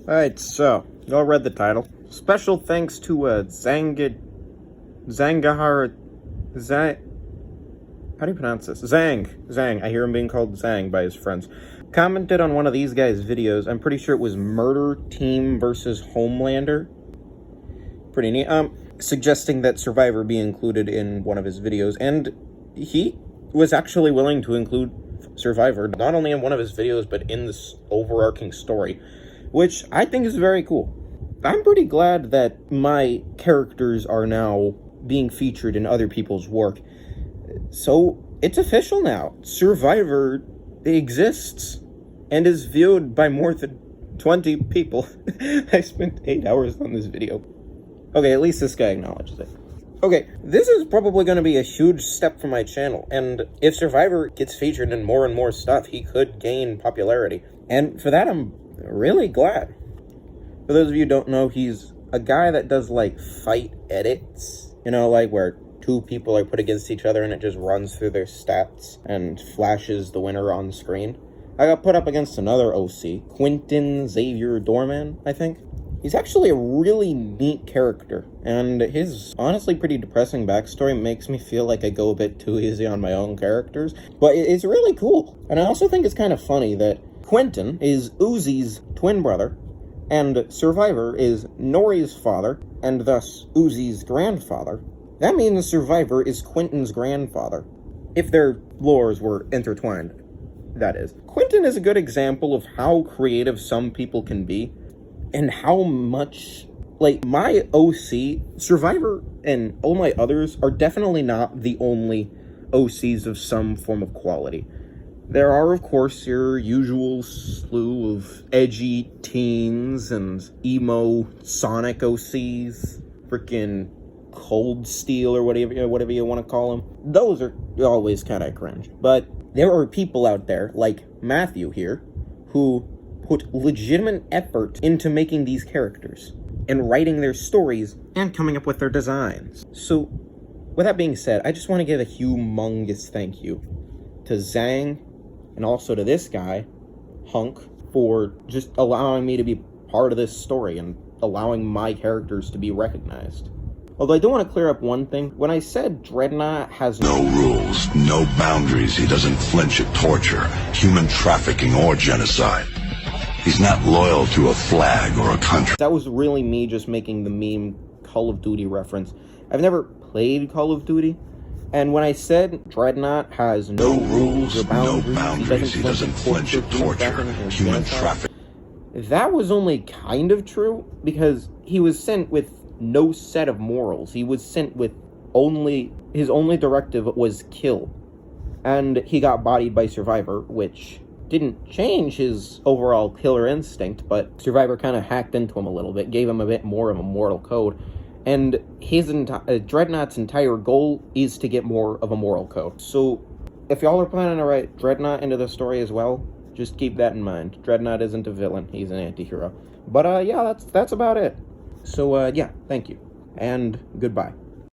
Alright, so, y'all read the title. Special thanks to Zangahara... How do you pronounce this? Zang. I hear him being called Zang by his friends. Commented on one of these guys' videos. I'm pretty sure it was Murder Team versus Homelander. Pretty neat. Suggesting that Survivor be included in one of his videos. And he was actually willing to include Survivor, not only in one of his videos, but in this overarching story, which I think is very cool. I'm pretty glad that my characters are now being featured in other people's work. So, it's official now. Survivor exists and is viewed by more than 20 people. I spent 8 hours on this video. Okay, at least this guy acknowledges it. Okay, this is probably going to be a huge step for my channel, and if Survivor gets featured in more and more stuff, he could gain popularity. And for that, I'm really glad. For those of you who don't know, he's a guy that does, like, fight edits. You know, like, where two people are put against each other and it just runs through their stats and flashes the winner on screen. I got put up against another OC, Quentin Xavier Dorman, I think. He's actually a really neat character, and his honestly pretty depressing backstory makes me feel like I go a bit too easy on my own characters, but it's really cool. And I also think it's kind of funny that Quentin is Uzi's twin brother, and Survivor is Nori's father, and thus Uzi's grandfather. That means Survivor is Quentin's grandfather, if their lores were intertwined, that is. Quentin is a good example of how creative some people can be, and how much, like, my OC, Survivor, and all my others are definitely not the only OCs of some form of quality. There are, of course, your usual slew of edgy teens and emo Sonic OCs, freaking Cold Steel or whatever you want to call them. Those are always kind of cringe. But there are people out there, like Matthew here, who put legitimate effort into making these characters, and writing their stories, and coming up with their designs. So, with that being said, I just want to give a humongous thank you to Zang, and also to this guy, Hunk, for just allowing me to be part of this story, and allowing my characters to be recognized. Although I do want to clear up one thing. When I said Dreadnought has no rules, no boundaries, he doesn't flinch at torture, human trafficking, or genocide. He's not loyal to a flag or a country. That was really me just making the meme Call of Duty reference. I've never played Call of Duty, and when I said Dreadnought has no rules or boundaries, he doesn't flinch at torture, human trafficking. That was only kind of true, because he was sent with no set of morals. He was sent with his only directive was kill. And he got bodied by Survivor, which didn't change his overall killer instinct, but Survivor kind of hacked into him a little bit, gave him a bit more of a moral code, and his Dreadnought's entire goal is to get more of a moral code. So, if y'all are planning to write Dreadnought into the story as well, just keep that in mind. Dreadnought isn't a villain, he's an anti-hero. But, yeah, that's about it. So, yeah, thank you, and goodbye.